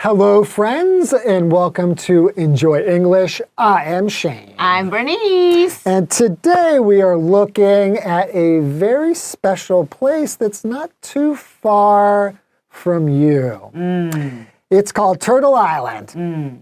Hello, friends, and welcome to Enjoy English. I am Shane. I'm Bernice. And today we are looking at a very special place that's not too far from you. It's called Turtle Island,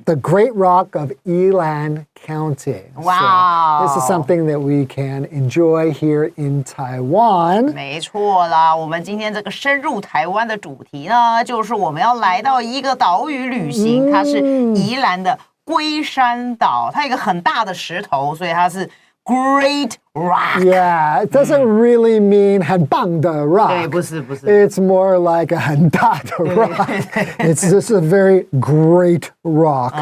the Great Rock of Yilan County. Wow. So this is something that we can enjoy here in Taiwan. 没错啦，我们今天这个深入台湾的主题呢，就是我们要来到一个岛屿旅行，它是宜兰的龟山岛，它有一个很大的石头，所以它是 Great Rock. Yeah, it doesn't really mean 很棒的 rock. 对，不是。It's more like a 很大的 rock. It's just a very great rock.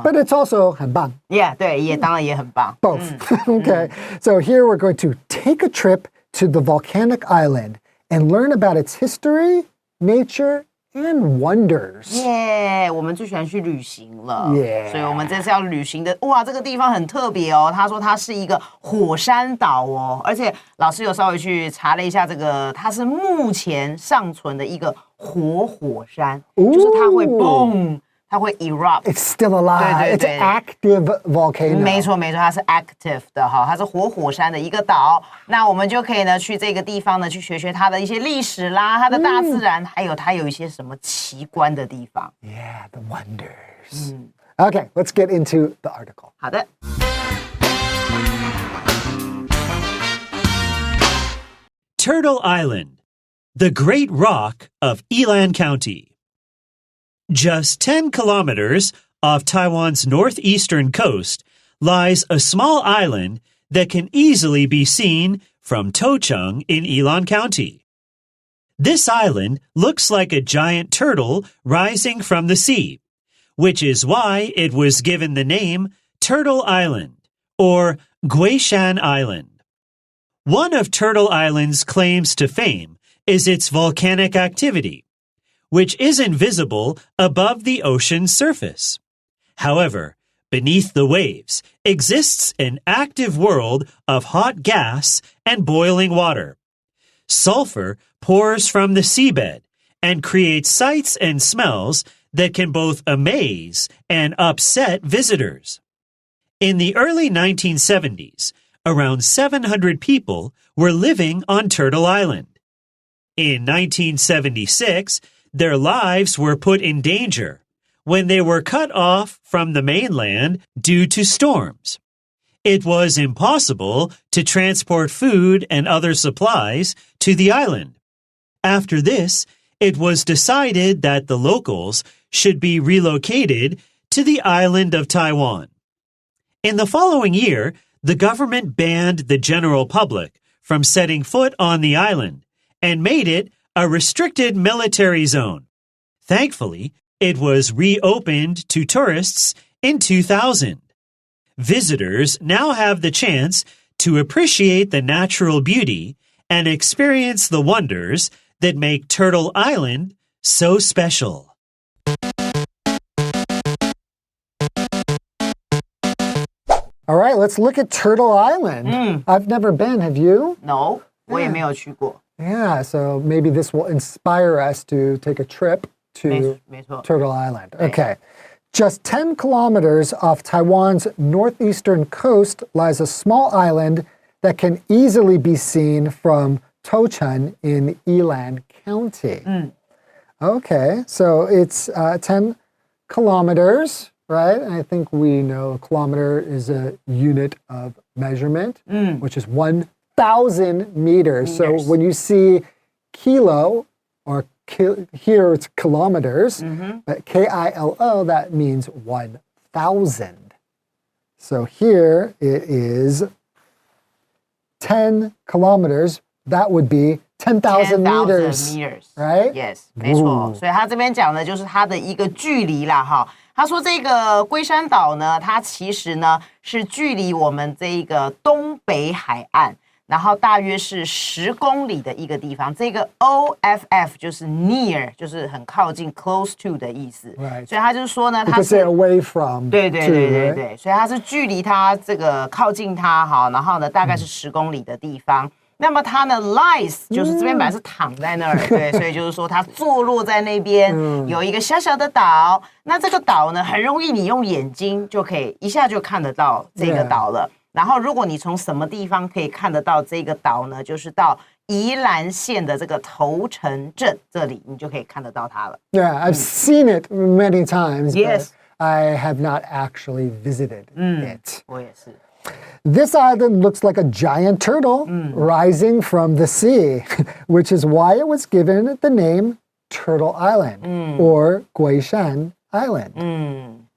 But it's also 很棒. Yeah, 对，也当然也很棒。Both. Okay, so here we're going to take a trip to the volcanic island and learn about its history, nature, and wonders. 耶，我们最喜欢去旅行了。Yeah. 所以我们这次要旅行的，哇，这个地方很特别哦。他说它是一个火山岛哦，而且老师有稍微去查了一下，这个它是目前尚存的一个活火山，就是它会蹦。它会 erupt. It's still alive. 对 It's active volcano. 没错，它是 active 的哈，它是活火山的一个岛。那我们就可以呢去这个地方呢去学它的一些历史啦，它的大自然，还有它有一些什么奇观的地方。Yeah, the wonders. Okay, let's get into the article. 好的。Turtle Island, the Great Rock of Yilan County.Just 10 kilometers off Taiwan's northeastern coast lies a small island that can easily be seen from Tocheng in Yilan County. This island looks like a giant turtle rising from the sea, which is why it was given the name Turtle Island or Guishan Island. One of Turtle Island's claims to fame is its volcanic activity,which isn't visible above the ocean's surface. However, beneath the waves exists an active world of hot gas and boiling water. Sulfur pours from the seabed and creates sights and smells that can both amaze and upset visitors. In the early 1970s, around 700 people were living on Turtle Island. In 1976,Their lives were put in danger when they were cut off from the mainland due to storms. It was impossible to transport food and other supplies to the island. After this, it was decided that the locals should be relocated to the island of Taiwan. In the following year, the government banned the general public from setting foot on the island and made it a restricted military zone. Thankfully, it was reopened to tourists in 2000. Visitors now have the chance to appreciate the natural beauty and experience the wonders that make Turtle Island so special. All right, let's look at Turtle Island. I've never been. Have you? No, 我也没有去过。Yeah, so maybe this will inspire us to take a trip to 没错 Turtle Island. Okay. Just 10 kilometers off Taiwan's northeastern coast lies a small island that can easily be seen from Tocheng in Yilan County. Okay, so it's 10 kilometers, right? And I think we know a kilometer is a unit of measurement, which is 1,000 meters. So when you see kilo, or here it's kilometers, but K-I-L-O, that means 1,000. So here it is 10 kilometers. That would be 10,000 meters, right? Yes, 没错。所以他这边讲的就是它的一个距离啦，哈。他说这个龟山岛呢，它其实呢是距离我们这个东北海岸。然后大约是10公里的一个地方，这个 OFF 就是 near， 就是很靠近 close to 的意思。Right. 所以他就是说呢，它是 away from。对，所以它是距离它这个靠近它哈，然后呢大概是10公里的地方。那么它呢 lies 就是这边本来是躺在那儿，对，所以就是说它坐落在那边，有一个小小的岛。那这个岛呢，很容易你用眼睛就可以一下就看得到这个岛了。然后如果你从什么地方可以看得到这个岛呢？就是到宜兰县的这个头城镇这里，你就可以看得到它了。Yeah, I've seen it many times, Yes. but I have not actually visited it. 我也是。This island looks like a giant turtle rising from the sea, which is why it was given the name Turtle Island or 龟山 Island.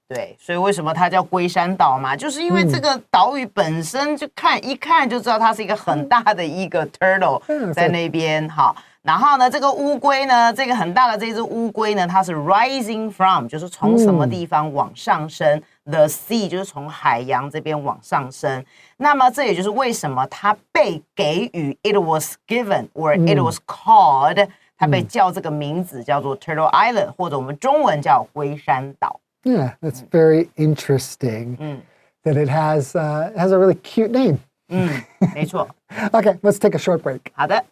对，所以为什么它叫龟山岛嘛？就是因为这个岛屿本身就一看就知道它是一个很大的一个 turtle 在那边。好，然后呢，这个乌龟呢，这个很大的这只乌龟呢，它是 rising from， 就是从什么地方往上升。The sea 就是从海洋这边往上升。那么这也就是为什么它被给予 it was given or it was called， 它被叫这个名字叫做 Turtle Island， 或者我们中文叫龟山岛。Yeah, that's very interesting that it has a really cute name. 没错。Okay, let's take a short break. 好的。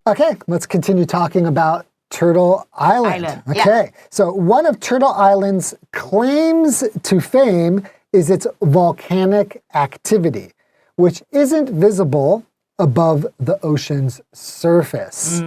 Okay, let's continue talking about Turtle Island. Okay, so one of Turtle Island's claims to fame is its volcanic activity, which isn't visible above the ocean's surface.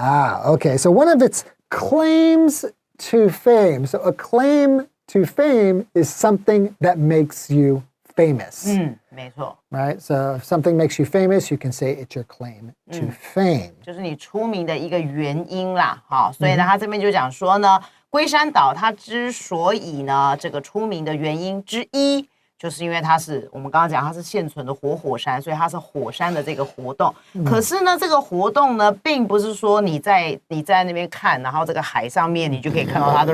Okay, so one of its claims to fame. So a claim to fame is something that makes you famous. 没错。Right? So if something makes you famous, you can say it's your claim to fame. 就是你出名的一个原因啦。好，所以呢，他这边就讲说呢，龟山岛它之所以呢这个出名的原因之一。就是因为它是我们刚刚讲它是现存的活火山，所以它是火山的这个活动。可是呢，这个活动呢，并不是说你在那边看，然后这个海上面你就可以看到它，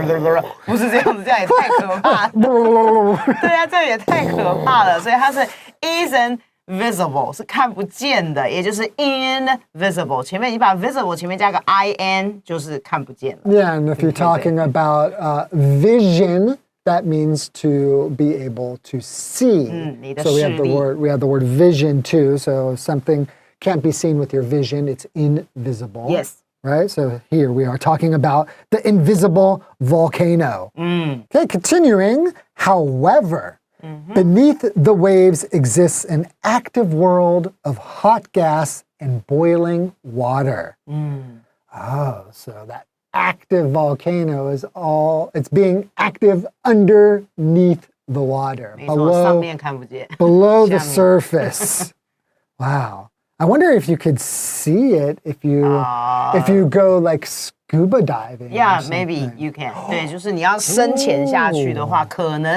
不是这样子，这样也太可怕了。对啊，这也太可怕了。所以它是 isn't visible， 是看不见的，也就是 invisible。前面你把 visible 前面加个 in， 就是看不见了。Yeah, and if you're talking about vision.That means to be able to see. So we have the word vision too. So something can't be seen with your vision, it's invisible. Yes. Right? So here we are talking about the invisible volcano. Okay, continuing. However, beneath the waves exists an active world of hot gas and boiling water. Oh, so that active volcano is it's being active underneath the water, below the surface. Wow. I wonder if you could see it if you go like scuba diving. Yeah, maybe you can. 对，就是你要深潜下去的话，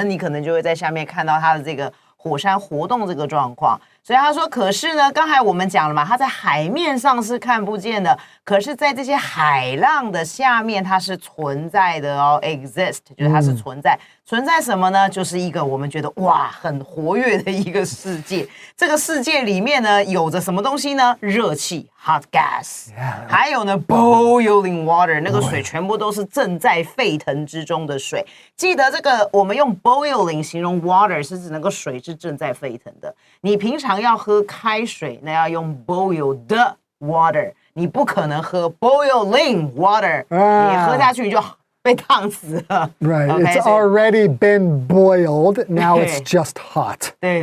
你可能就会在下面看到它的这个火山活动这个状况。所以他说，可是呢，刚才我们讲了嘛，它在海面上是看不见的，可是在这些海浪的下面它是存在的哦 ，exist， 就是它是存在。存在什么呢？就是一个我们觉得哇很活跃的一个世界。这个世界里面呢，有着什么东西呢？热气 hot gas， 还有呢 boiling water， 那个水全部都是正在沸腾之中的水。记得这个我们用 boiling 形容 water 是指那个水是正在沸腾的。你平常要喝开水，那要用 boiled water， 你不可能喝 boiling water， 你喝下去你就被烫死了。Right, okay, it's already been boiled, now it's just hot. 对。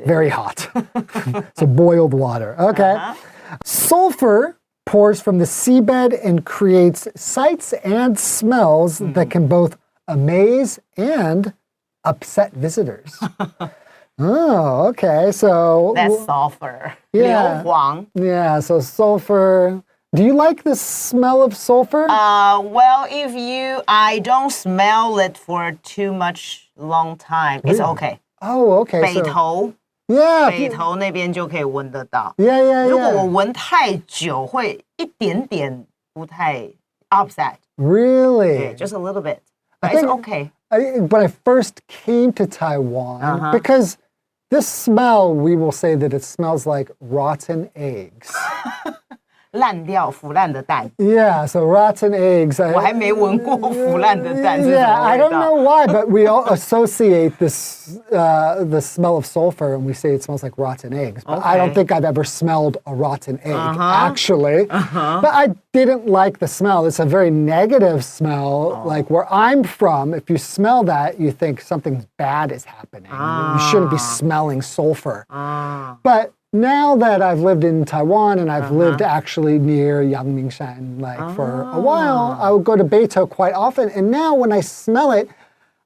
Very hot. So boiled water. Okay. Sulfur pours from the seabed and creates sights and smells that can both amaze and upset visitors. Oh, okay. So that's sulfur. Yeah. 硫磺. Yeah, so sulfur. Do you like the smell of sulfur? Well, I don't smell it for too much long time. It's okay. Oh, okay. 北投 Yeah. 北投那边就可以闻得到。Yeah. 如果我闻太久，会一点点不太 upset. Really? Just a little bit. But it's okay. When I first came to Taiwan, because this smell, we will say that it smells like rotten eggs. 烂掉、腐烂的蛋。Yeah, so rotten eggs. 我还没闻过腐烂的蛋是什 Yeah, 么 I 味 don't 道。 know why, but we all associate this the smell of sulfur, and we say it smells like rotten eggs. But I don't Okay. think I've ever smelled a rotten egg, actually. But I didn't like the smell. It's a very negative smell. Like where I'm from, if you smell that, you think something bad is happening. You shouldn't be smelling sulfur. But now that I've lived in Taiwan and I've lived actually near Yangmingshan for a while, I would go to Beitou quite often. And now when I smell it,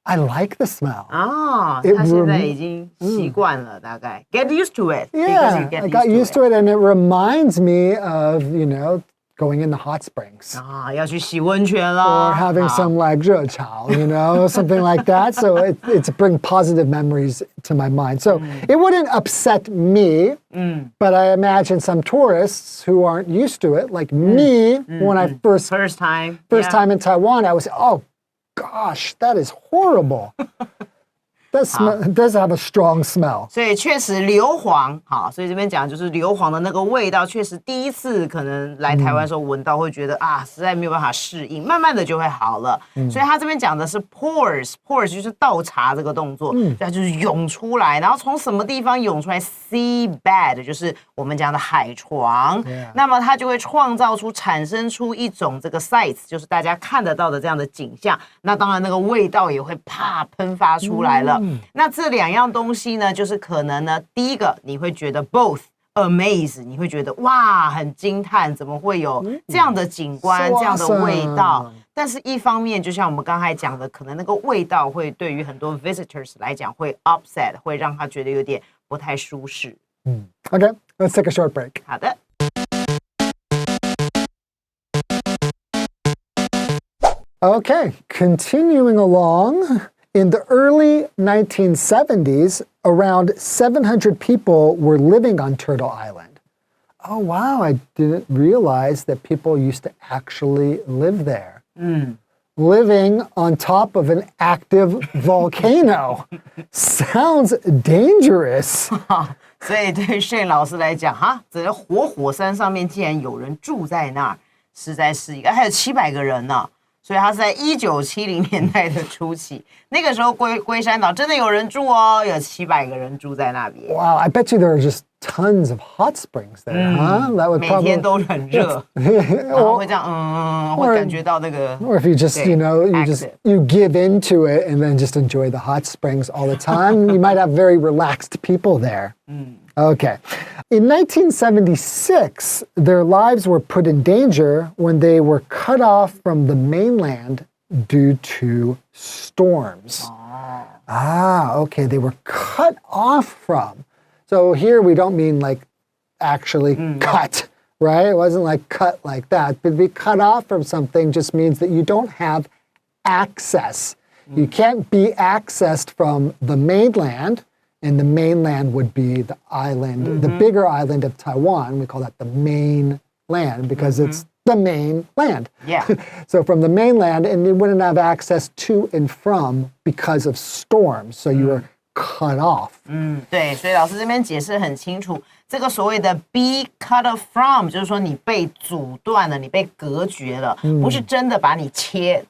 I like the smell. 他现在已经习惯了，大概 get used to it. Yeah, because you I got used to it, and it reminds me of, going in the hot springs. 要去洗温泉了 Or having some like 热炒, something like that. So it's bring positive memories to my mind. So it wouldn't upset me, but I imagine some tourists who aren't used to it, like me, when I first time time in Taiwan, I was, oh gosh, that is horrible. It does have a strong smell. 所以确实硫磺，好，所以这边讲就是硫磺的那个味道，确实第一次可能来台湾的时候闻到，会觉得实在没有办法适应，慢慢的就会好了。所以他这边讲的是 pours 就是倒茶这个动作，所以它就是涌出来，然后从什么地方涌出来 ？sea bed 就是我们讲的海床，那么它就会产生出一种这个 sights， 就是大家看得到的这样的景象。那当然那个味道也会喷发出来了。那这两样东西呢，就是可能呢，第一个你会觉得 both amaze， 你会觉得哇很惊叹，怎么会有这样的景观、So 这样的味道？ awesome. 但是一方面，就像我们刚才讲的，可能那个味道会对于很多 visitors 来讲会 upset， 会让他觉得有点不太舒适。Okay, let's take a short break. 好的。Okay, continuing along. In the early 1970s, around 700 people were living on Turtle Island. Oh, wow, I didn't realize that people used to actually live there. Living on top of an active volcano. Sounds dangerous. 所以对Shane老师来讲，这个活火山上面竟然有人住在那儿，实在是还有700个人呢。所以它是在1970年代的初期，那个时候龟山岛真的有人住哦，有700个人住在那边。Wow, I bet you there are just tons of hot springs there, huh? That would 每 probably 天都很热，然后会这样，会感觉到那个。Or if you just, you give into it and then just enjoy the hot springs all the time, you might have very relaxed people there. Okay. In 1976, their lives were put in danger when they were cut off from the mainland due to storms. Okay. They were cut off from. So here we don't mean like actually cut, right? It wasn't like cut like that. But be cut off from something just means that you don't have access. You can't be accessed from the mainland. And the mainland would be the island, the bigger island of Taiwan. We call that the mainland because it's the main land. Yeah. So from the mainland, and you wouldn't have access to and from because of storms. So you were cut off. 对，所以老师这边解释很清楚，这个所谓的 be cut off from， 就是说你被阻断了，你被隔绝了，不是真的把你剪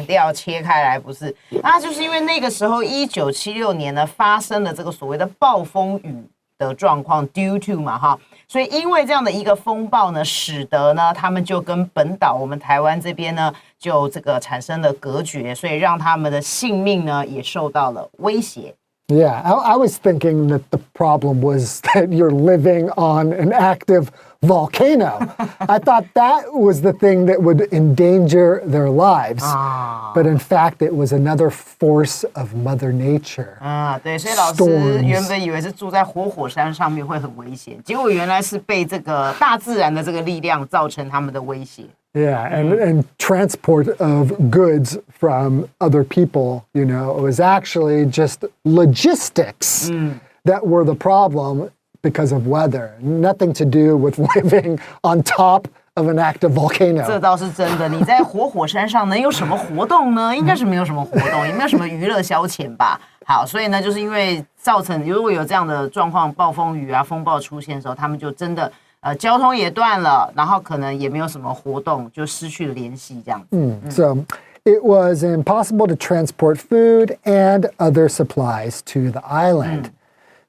掉、切开来，不是。那就是因为那个时候1976年呢，发生了这个所谓的暴风雨的状况 ，due to 嘛所以因为这样的一个风暴呢，使得呢他们就跟本岛我们台湾这边呢就这个产生了隔绝，所以让他们的性命呢也受到了威胁。Yeah, I was thinking that the problem was that you're living on an active volcano. I thought that was the thing that would endanger their lives. But in fact, it was another force of Mother Nature. 对，所以老师原本以为是住在活火山上面会很危险，结果原来是被这个大自然的这个力量造成他们的威胁。Yeah, and transport of goods from other people, it was actually just logistics that were the problem because of weather. Nothing to do with living on top of an active volcano. 这倒是真的。你在活火山上能有什么活动呢？应该是没有什么活动，也没有什么娱乐消遣吧。好，所以呢，就是因为造成如果有这样的状况，暴风雨啊、风暴出现的时候，他们就真的交通也断了，然后可能也没有什么活动，就失去了联系这样子。So it was impossible to transport food and other supplies to the island.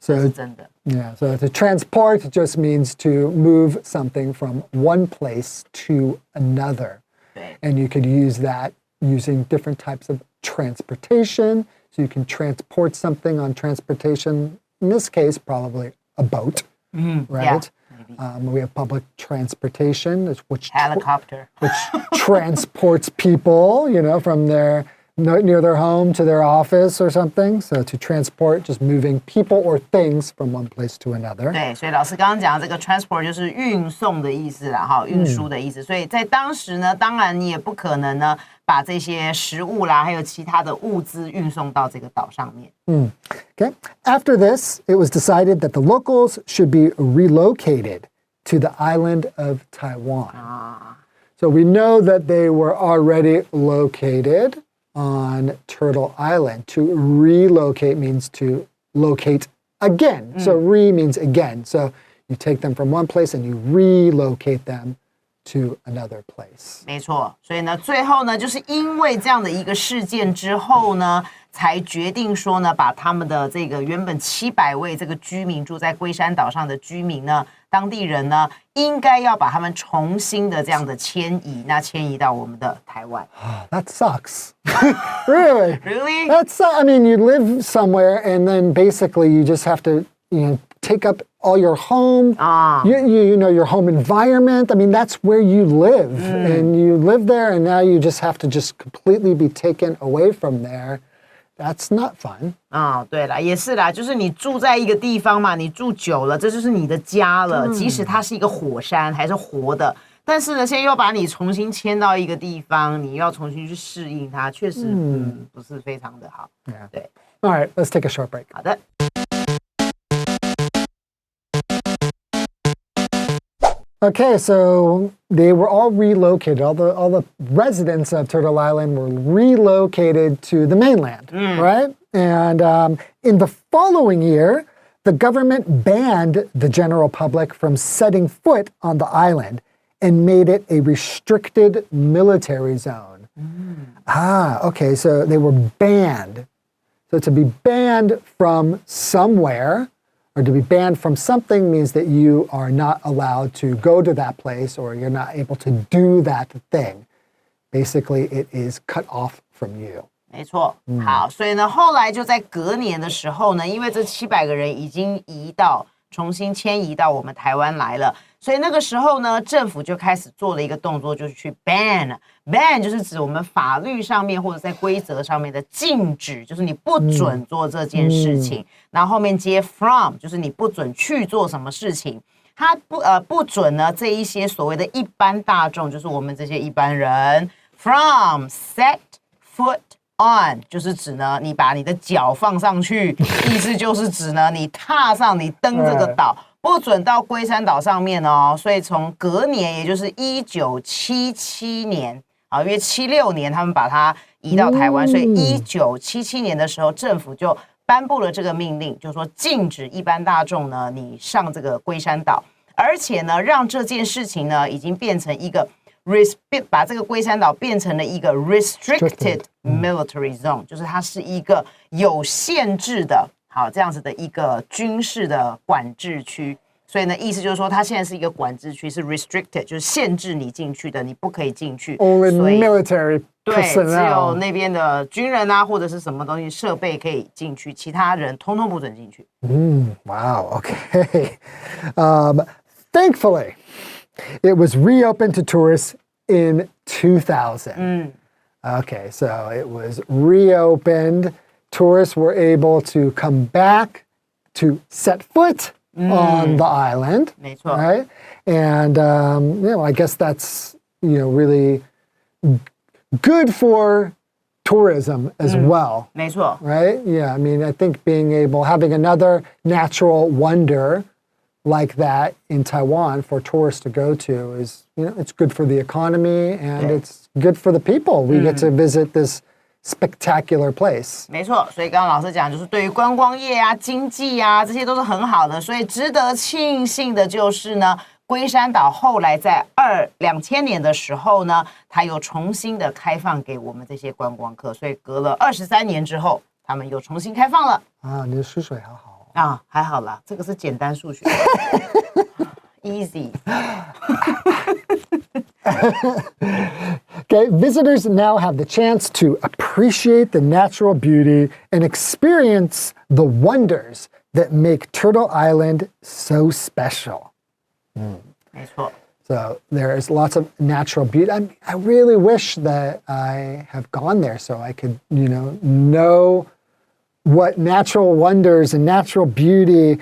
这是真的。Yeah, so to transport just means to move something from one place to another. 对。 And you could use that using different types of transportation. So you can transport something on transportation. In this case, probably a boat, right? Yeah, we have public transportation, which Helicopter. which transports people, from near their home to their office or something. So to transport, just moving people or things from one place to another. 对，所以老师刚刚讲这个 transport 就是运送的意思啦，哈，运输的意思。所以在当时呢，当然你也不可能呢把这些食物啦，还有其他的物资运送到这个岛上面。Okay. After this, it was decided that the locals should be relocated to the island of Taiwan. So we know that they were already located on Turtle Island. To relocate means to locate again. So re means again. So you take them from one place and you relocate them to another place. 没错，所以呢，最后呢，就是因为这样的一个事件之后呢，才决定说呢，把他们的这个原本700位这个居民住在龟山岛上的居民呢，当地人呢，应该要把他们重新的这样的迁移，那迁移到我们的台湾。That sucks. Really? Really? I mean, you live somewhere and then basically you just have to, take up all your home, your home environment. I mean, that's where you live. And you live there and now you just have to just completely be taken away from there. That's not fun. 对啦，也是啦，就是你住在一个地方嘛，你住久了，这就是你的家了。即使它是一个火山，还是活的，但是呢，现在又把你重新迁到一个地方，你要重新去适应它，确实，不是非常的好。Yeah. 对。All right, let's take a short break. 好的。Okay, so they were all relocated. All the residents of Turtle Island were relocated to the mainland, right? And in the following year, the government banned the general public from setting foot on the island and made it a restricted military zone. Okay, so they were banned. So to be banned from somewhere or to be banned from something means that you are not allowed to go to that place or you're not able to do that thing. Basically, it is cut off from you. 没错，好，所以呢，后来就在隔年的时候呢，因为这700个人已经重新迁移到我们台湾来了，所以那个时候呢，政府就开始做了一个动作，就是去 ban 就是指我们法律上面或者在规则上面的禁止，就是你不准做这件事情，然后后面接 from 就是你不准去做什么事情，它不准呢这一些所谓的一般大众，就是我们这些一般人 from set foot on 就是指呢，你把你的脚放上去，意思就是指呢，你踏上你登这个岛，不准到龟山岛上面哦。所以从隔年，也就是1977年，因为76年他们把它移到台湾，所以1977年的时候，政府就颁布了这个命令，就是说禁止一般大众呢，你上这个龟山岛，而且呢，让这件事情呢，已经变成一个。把这个龟山岛变成了一个 restricted military zone， 就是它是一个有限制的，好这样子的一个军事的管制区。所以呢，意思就是说，它现在是一个管制区，是 restricted， 就是限制你进去的，你不可以进去。Only military personnel. 对，只有那边的军人啊，或者是什么东西设备可以进去，其他人通通不准进去。Wow. Okay. Thankfully, it was reopened to tourists in 2000. Okay, so it was reopened. Tourists were able to come back to set foot on the island. 没错。 Right? And, I guess that's, really good for tourism as well. 没错。 Right? Yeah, I mean, I think having another natural wonder like that in Taiwan for tourists to go to is, it's good for the economy and it's good for the people. We get to visit this spectacular place. 没错，所以刚刚老师讲，就是对于观光业啊、经济啊，这些都是很好的，所以值得庆幸的就是呢，龟山岛后来在2000年的时候呢，它又重新的开放给我们这些观光客，所以隔了23年之后，他们又重新开放了。啊，你的数学好好啊，还好啦，这个是简单数学，easy。Okay, visitors now have the chance to appreciate the natural beauty and experience the wonders that make Turtle Island so special. 没错。 So there's lots of natural beauty. I really wish that I have gone there so I could, know what natural wonders and natural beauty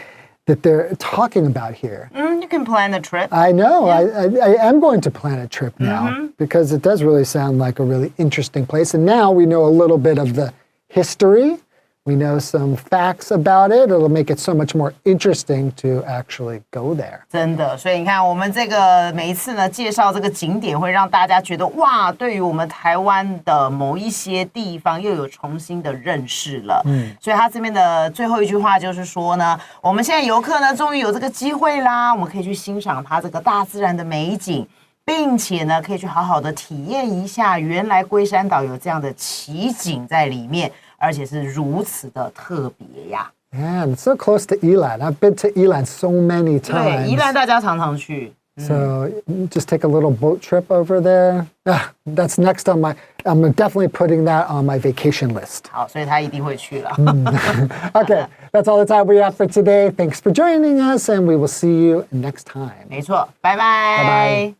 that they're talking about here. You can plan a trip. I know. Yeah. I am going to plan a trip now because it does really sound like a really interesting place. And now we know a little bit of the history. We know some facts about it. It'll make it so much more interesting to actually go there. 真的，所以你看，我们这个每一次呢介绍这个景点，会让大家觉得哇，对于我们台湾的某一些地方又有重新的认识了。所以他这边的最后一句话就是说呢，我们现在游客呢终于有这个机会啦，我们可以去欣赏它这个大自然的美景。并且呢，可以去好好的体验一下，原来龟山岛有这样的奇景在里面，而且是如此的特别呀。Yeah, it's so close to Yilan. I've been to Yilan so many 对， times. 宜兰大家常常去。 So just take a little boat trip over there. That's next on my. I'm definitely putting that on my vacation list. 好，所以他一定会去了。Okay, that's all the time we have for today. Thanks for joining us, and we will see you next time. 没错，拜拜。拜拜。